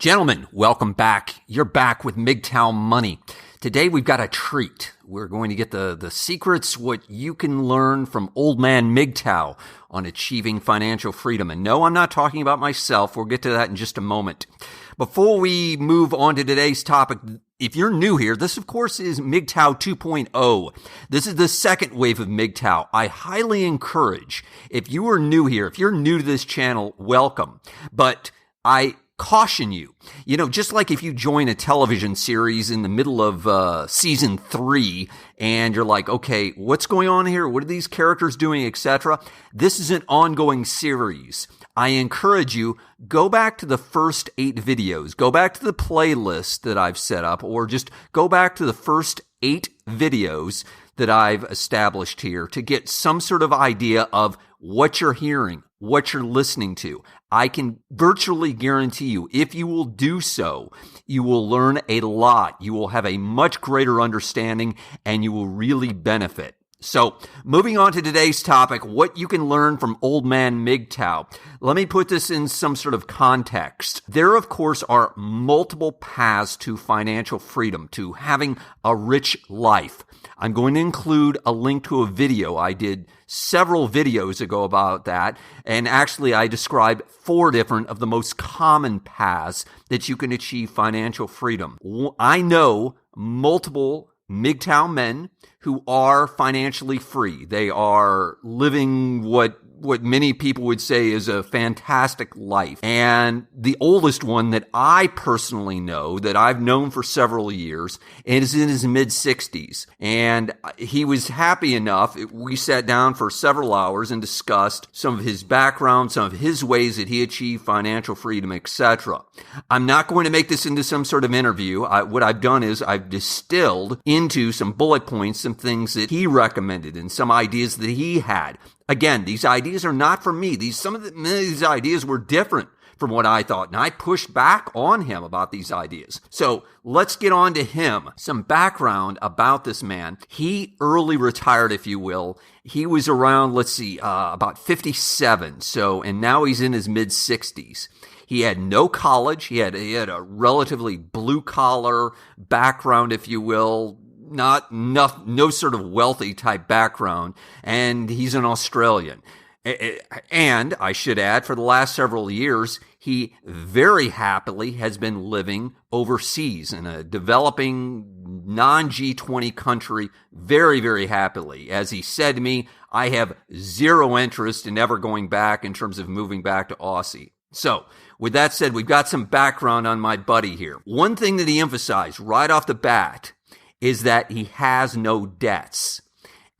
Gentlemen, welcome back. You're back with MGTOW Money. Today we've got a treat. We're going to get the secrets, what you can learn from Old Man MGTOW on achieving financial freedom. And no, I'm not talking about myself. We'll get to that in just a moment. Before we move on to today's topic, if you're new here, this of course is MGTOW 2.0. This is the second wave of MGTOW. I highly encourage, if you are new here, if you're new to this channel, welcome. But I caution you, just like if you join a television series in the middle of season 3 and you're like, okay, what's going on here? What are these characters doing, etc.? This is an ongoing series. I encourage you, go back to the first 8 videos, go back to the playlist that I've set up, or just go back to the first 8 videos that I've established here to get some sort of idea of what you're hearing, what you're listening to. I can virtually guarantee you, if you will do so, you will learn a lot. You will have a much greater understanding and you will really benefit. So, moving on to today's topic, what you can learn from Old Man MGTOW. Let me put this in some sort of context. There, of course, are multiple paths to financial freedom, to having a rich life. I'm going to include a link to a video. I did several videos ago about that, and actually I described 4 different of the most common paths that you can achieve financial freedom. I know multiple MGTOW men who are financially free. They are living what many people would say is a fantastic life. And the oldest one that I personally know, that I've known for several years, is in his mid-60s. And he was happy enough. We sat down for several hours and discussed some of his background, some of his ways that he achieved financial freedom, etc. I'm not going to make this into some sort of interview. What I've done is I've distilled into some bullet points, some things that he recommended and some ideas that he had. Again, these ideas are not from me. Some of these ideas were different from what I thought, and I pushed back on him about these ideas. So let's get on to him. Some background about this man. He early retired, if you will. He was around, about 57. And now he's in his mid-60s. He had no college. He had a relatively blue-collar background, if you will. No sort of wealthy type background, and he's an Australian. And I should add, for the last several years, he very happily has been living overseas in a developing non-G20 country very, very happily. As he said to me, I have zero interest in ever going back in terms of moving back to Aussie. So, with that said, we've got some background on my buddy here. One thing that he emphasized right off the bat is that he has no debts.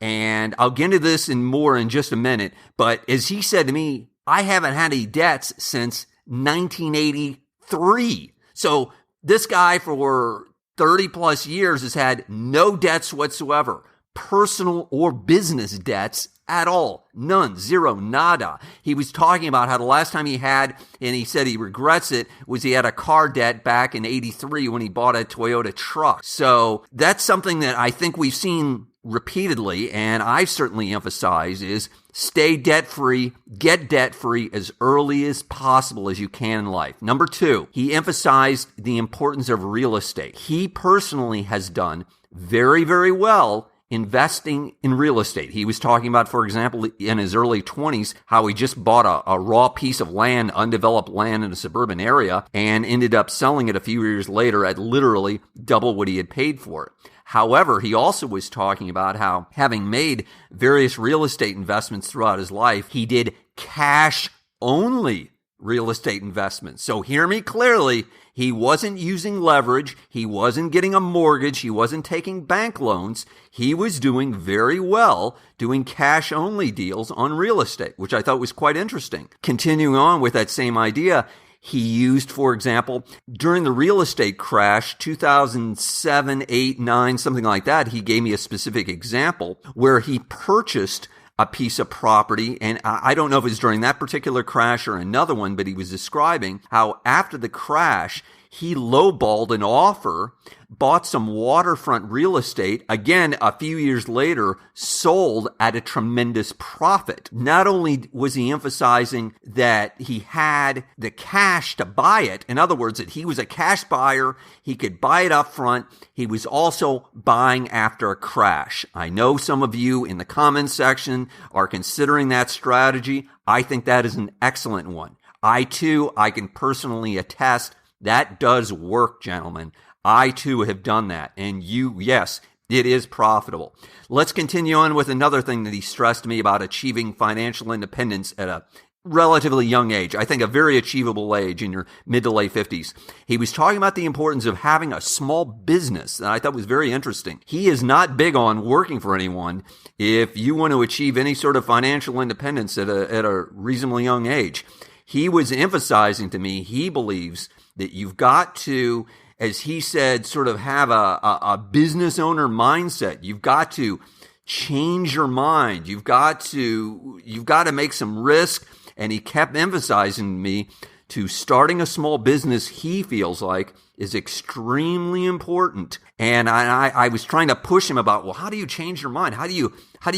And I'll get into this and more in just a minute, but as he said to me, I haven't had any debts since 1983. So this guy for 30 plus years has had no debts whatsoever, personal or business debts at all. None. Zero. Nada. He was talking about how the last time he had, and he said he regrets it, was he had a car debt back in 83 when he bought a Toyota truck. So that's something that I think we've seen repeatedly, and I certainly emphasize, is stay debt-free, get debt-free as early as possible as you can in life. Number 2, he emphasized the importance of real estate. He personally has done very, very well investing in real estate. He was talking about, for example, in his early 20s, how he just bought a raw piece of land, undeveloped land in a suburban area, and ended up selling it a few years later at literally double what he had paid for it. However, he also was talking about how, having made various real estate investments throughout his life, he did cash-only real estate investments. So hear me clearly. He wasn't using leverage. He wasn't getting a mortgage. He wasn't taking bank loans. He was doing very well doing cash-only deals on real estate, which I thought was quite interesting. Continuing on with that same idea, he used, for example, during the real estate crash, 2007, 8, 9, something like that, he gave me a specific example where he purchased a piece of property, and I don't know if it was during that particular crash or another one, but he was describing how after the crash, He lowballed an offer, bought some waterfront real estate, again, a few years later, sold at a tremendous profit. Not only was he emphasizing that he had the cash to buy it, in other words, that he was a cash buyer, he could buy it up front, he was also buying after a crash. I know some of you in the comments section are considering that strategy. I think that is an excellent one. I can personally attest that does work, gentlemen. I too have done that. And yes, it is profitable. Let's continue on with another thing that he stressed to me about achieving financial independence at a relatively young age. I think a very achievable age in your mid to late 50s. He was talking about the importance of having a small business that I thought was very interesting. He is not big on working for anyone if you want to achieve any sort of financial independence at a reasonably young age. He was emphasizing to me, he believes that you've got to, as he said, sort of have a business owner mindset. You've got to change your mind. You've got to make some risk. And he kept emphasizing to me to starting a small business, he feels like, is extremely important. And I was trying to push him about, well, how do you change your mind? How do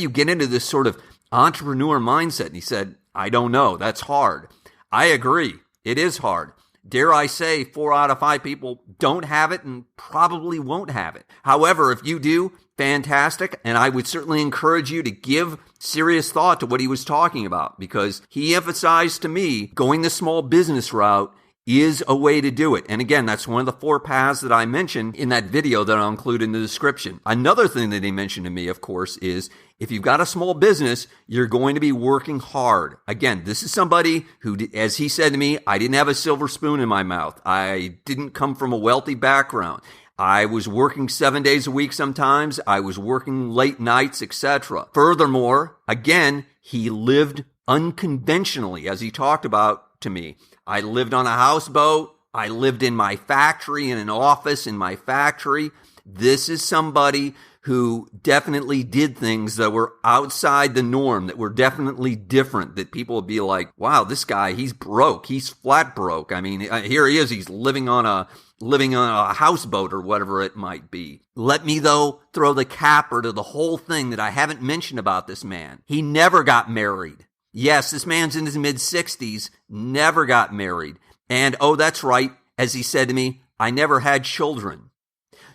you get into this sort of entrepreneur mindset? And he said, I don't know. That's hard. I agree. It is hard. Dare I say, 4 out of 5 people don't have it and probably won't have it. However, if you do, fantastic. And I would certainly encourage you to give serious thought to what he was talking about, because he emphasized to me going the small business route is a way to do it. And again, that's one of the 4 paths that I mentioned in that video that I'll include in the description. Another thing that he mentioned to me, of course, is if you've got a small business, you're going to be working hard. Again, this is somebody who, as he said to me, I didn't have a silver spoon in my mouth. I didn't come from a wealthy background. I was working 7 days a week sometimes. I was working late nights, etc. Furthermore, again, he lived unconventionally, as he talked about to me. I lived on a houseboat. I lived in my factory, in an office in my factory. This is somebody who definitely did things that were outside the norm, that were definitely different, that people would be like, wow, this guy, he's broke. He's flat broke. I mean, here he is. He's living on a houseboat or whatever it might be. Let me, though, throw the capper to the whole thing that I haven't mentioned about this man. He never got married. Yes, this man's in his mid-60s, never got married. And, oh, that's right, as he said to me, I never had children.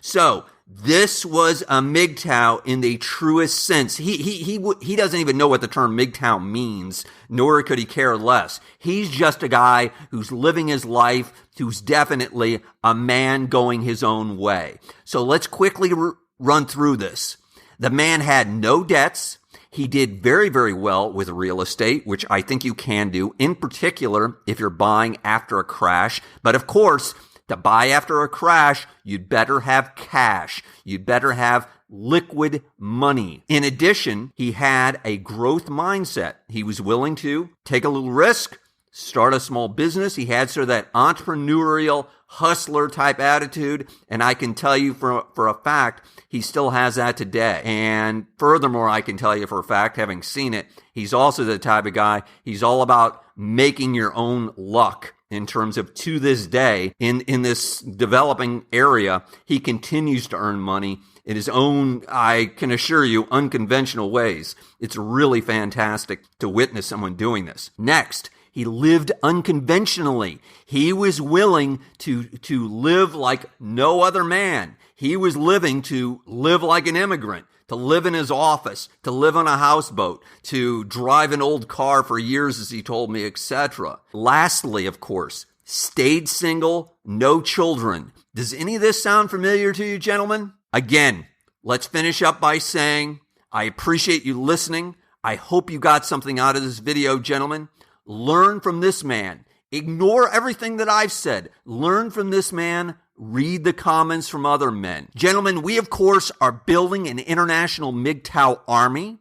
So, this was a MGTOW in the truest sense. He doesn't even know what the term MGTOW means, nor could he care less. He's just a guy who's living his life, who's definitely a man going his own way. So let's quickly run through this. The man had no debts. He did very, very well with real estate, which I think you can do, in particular if you're buying after a crash. But of course, to buy after a crash, you'd better have cash. You'd better have liquid money. In addition, he had a growth mindset. He was willing to take a little risk, start a small business. He had sort of that entrepreneurial hustler type attitude. And I can tell you for a fact, he still has that today. And furthermore, I can tell you for a fact, having seen it, he's also the type of guy, he's all about making your own luck. In terms of, to this day, in this developing area, he continues to earn money in his own, I can assure you, unconventional ways. It's really fantastic to witness someone doing this. Next, he lived unconventionally. He was willing to live like no other man. He was living to live like an immigrant, to live in his office, to live on a houseboat, to drive an old car for years, as he told me, etc. Lastly, of course, stayed single, no children. Does any of this sound familiar to you, gentlemen? Again, let's finish up by saying, I appreciate you listening. I hope you got something out of this video, gentlemen. Learn from this man. Ignore everything that I've said. Learn from this man. Read the comments from other men. Gentlemen, we, of course, are building an international MGTOW army,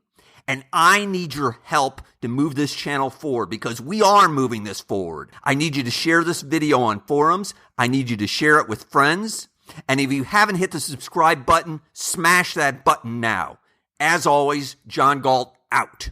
and I need your help to move this channel forward, because we are moving this forward. I need you to share this video on forums. I need you to share it with friends. And if you haven't hit the subscribe button, smash that button now. As always, John Galt out.